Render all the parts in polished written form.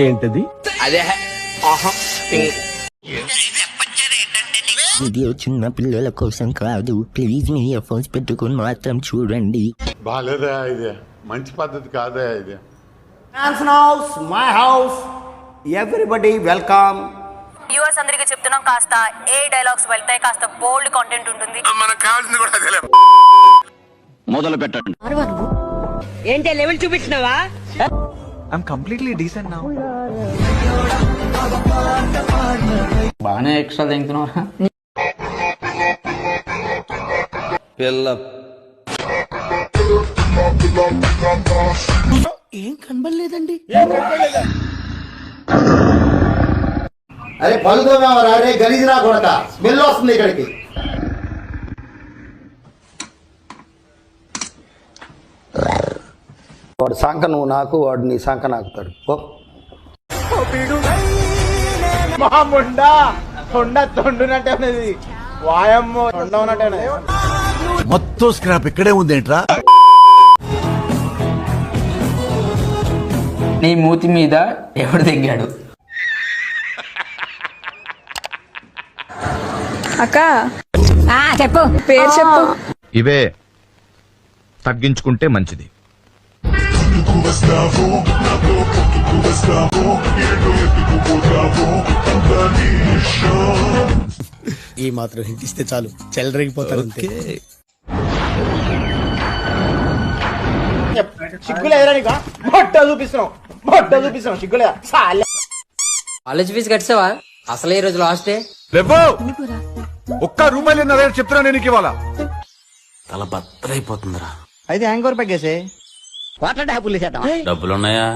ఏంటది? అదే వీడియో చిన్న పిల్లల కోసం కాదు, ప్లీజ్ మీ ఇయర్ ఫోన్స్ పెట్టుకుని మాత్రం చూడండి. బాలేదా ఇది? మంచి పద్ధతి కాదా ఇది? House my house, everybody welcome. Viewers అందరికీ చెప్తున్నాం, కాస్త ఏ డైలాగ్స్ వెళ్తాయి, కాస్త బోల్డ్ కంటెంట్ ఉంటుంది. మనకు కావాల్సింది కూడా అదే. మొదలు పెట్టండి. ఏంటి లెవెల్ చూపించినావా? I'm completely decent now. బాగానే ఎక్స్ట్రా తింటున్నారా? పిల్ల ఏం కనబడలేదండి. అరే పలుదోరా, అరే గలీజ్ రా కొడక, స్మెల్ వస్తుంది ఇక్కడికి. వాడు సంక నువ్వు నాకు, వాడు నీ సంక నాకుతాడు. తొండునట్టే ఉన్నది, వాయమ్మో తొండ ఉన్నట్టే. మొత్తం స్క్రాప్ ఇక్కడే ఉందేంట్రా? నీ మూతి మీద ఎవడు దిగాడు? అక్క చెప్పు, పేరు చెప్పు. ఇవే తగ్గించుకుంటే మంచిది. ఈ మాత్రం హింట్ ఇస్తే చాలు, చెల్లరగిపోతారు. సిగ్గులేదురా నీకు? బొట్ట చూపిస్తున్నావు సిగ్గులేదా? కాలేజ్ ఫీజు కట్టావా? అసలు ఈ రోజు లాస్ట్. ఒక్క రూపాయలు చెప్తున్నా నేను ఇవాళ. తల బద్దలైపోతుందిరా. అయితే హ్యాంగ్ ఓవర్ ప్యాకేసే. డబ్బులున్నాయా?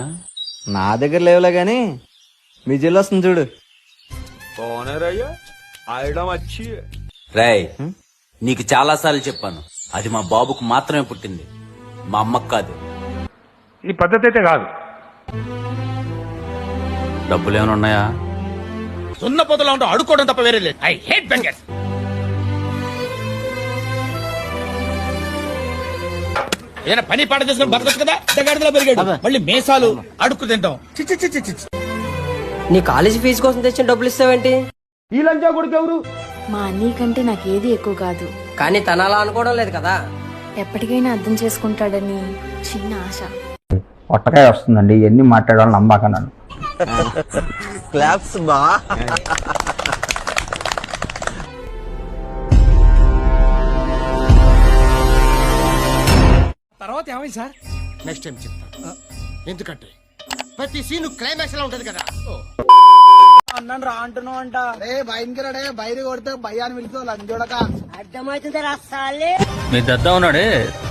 నా దగ్గర లేవులే గాని మీ జిల్లా వస్తుంది చూడు. రేయ్, నీకు చాలా సార్లు చెప్పాను, అది మా బాబుకు మాత్రమే పుట్టింది, మా అమ్మకు కాదు. ఈ పద్ధతి అయితే కాదు. డబ్బులు ఏమైనా ఉన్నాయా? సున్న పొదలో ఉంటూ అడుక్కోవడం తప్ప వేరే లేదు. I hate bangers. ఏదైనా పని పాట చేసుకుని బతకొచ్చు కదా. దగ్గరలో పెరిగాడు, మళ్ళీ మేసాలు అడుక్కు తింటాం. నీ కాలేజ్ ఫీజు కోసం తెచ్చిన డబ్బులు ఇస్తావేంటి? ఈ లంచా కొడుకు ఎవరు? మా అన్నీ కంటే నాకేది ఎక్కువ కాదు, కానీ తన అలా అనుకోవడం లేదు కదా. ఎప్పటికైనా అర్థం చేసుకుంటాడని చిన్న ఆశ. పొట్టకాయ వస్తుందండి, ఎన్ని మాట్లాడాలని నమ్మాక నన్ను. క్లాప్స్ బా. తర్వాత ఏమైంది సార్? నెక్స్ట్ టైం చెప్తా. ఎందుకంటే ప్రతి సీన్ క్లైమాక్స్ లా ఉంటది కదా. అన్నాను రా అంటున్నావు అంట. భయంకరడే, బయలు కొడితే భయాన్ని పిలుస్తావు లంచోడక. అర్థమవుతుంది రాసాలే. మీ దద్దా ఉన్నాడే,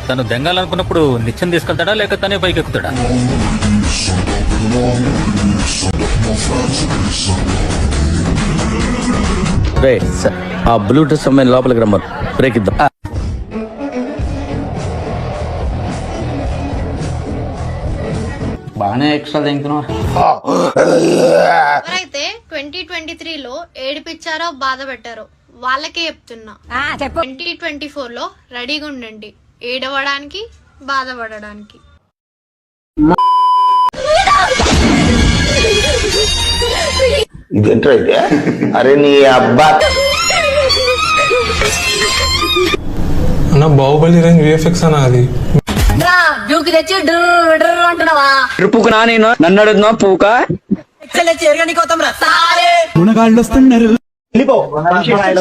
తను దెంగాలనుకున్నప్పుడు నిత్యం తీసుకెళ్తాడా లేక తనే పైకి ఎక్కుతాడా? ఆ బ్లూటూత్ అమ్మాయి లోపలికి రమ్మను, బ్రేక్ ఇద్దాం. బాగానే ఎక్స్ట్రా తింటున్నావు. ఎవరైతే 2023లో ఏడిపించారో బాధ పెట్టారో వాళ్ళకే చెప్తున్నా, 2024లో రెడీగా ఉండండి, ఏడవడానికి బాధపడడానికి. ఇదేంట్రా ఇదే? అరే నీ అబ్బా. అన్న బాహుబలి రేంజ్ విఎఫ్ఎక్స్ అన్న అది. తెచ్చి అంటున్నావా? పూక నా నేను నన్ను అడుగుతున్నా పూక. గుణగాళ్ళు వస్తున్నారు.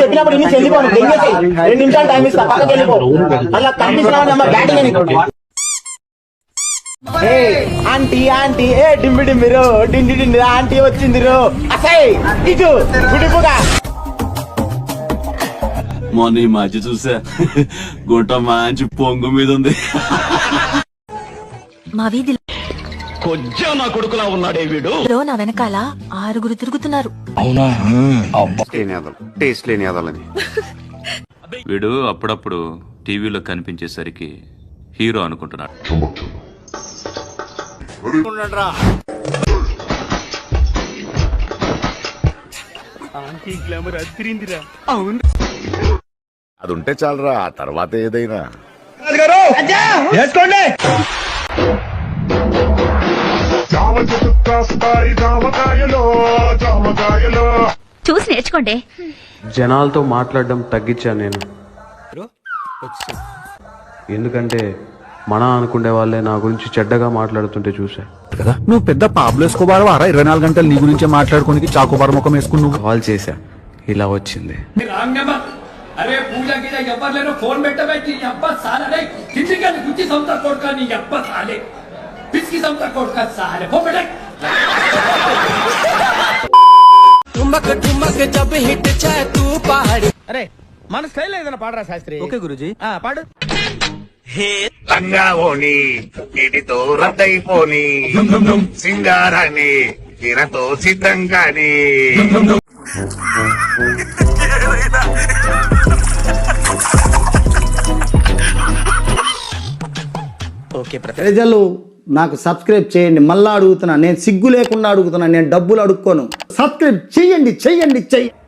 చెప్పినప్పుడు ఇన్ని చెల్లిపోను, 2 నిమిషాలు టైం ఇస్తా, పక్కకి వెళ్ళిపో. అలా కండిషన్ ఆంటీ ఆంటీ, ఏ డింబి డింబిరో, డిండి డిండి ఆంటీ వచ్చింది రో. అసై ఇటు గుడిపుగా. మొన్న ఈ మధ్య చూసా, గుట్ట మంచి పొంగు మీద ఉంది. మా వీధిలో కొంచెం నా కొడుకులా ఉన్నాడే వీడు. నా వెనకాల 6 తిరుగుతున్నారు. అవునా? టేస్ట్ లేని అదాలని. వీడు అప్పుడప్పుడు టీవీలో కనిపించేసరికి హీరో అనుకుంటున్నాడు. అది ఉంటే చాలరా, ఆ తర్వాత ఏదైనా. వేసుకోండి. చూసి నేర్చుకోండి. జనాలతో మాట్లాడడం తగ్గించాను నేను, ఎందుకంటే మన అనుకునే వాళ్ళే నా గురించి చెడ్డగా మాట్లాడుతుంటే చూసా. కదా నువ్వు పెద్ద పాబ్లో ఎస్కోబార్ వారా 24 గంటలు నీ గురించే మాట్లాడుకోనికి చాకోబార్ ముఖం వేసుకుని నువ్వు కాల్ చేశా, ఇలా వచ్చింది. అరే పూజ గిజ ఎవరు లేరు, ఫోన్ పెట్టబెట్టి అబ్బా సాలే కిందికి గుచ్చి సంతా కొడుక నీ అబ్బా సాలే పిసికి సంతా కొడుక సాలే ఫోన్ పెట్ట అరే మన స్టైల్ ఏదైనా పాడరా శాస్త్రి. ఓకే గురుజీ పాడు. తంగావోని నీటితో రద్దయిపోని సింగారాన్ని తీరతో సిద్ధంగాని. ప్రజలు నాకు సబ్స్క్రైబ్ చేయండి. మళ్ళా అడుగుతున్నా, నేను సిగ్గు లేకుండా అడుగుతున్నా, నేను డబ్బులు అడుక్కోను. సబ్స్క్రైబ్ చెయ్యండి చెయ్యండి చెయ్యండి.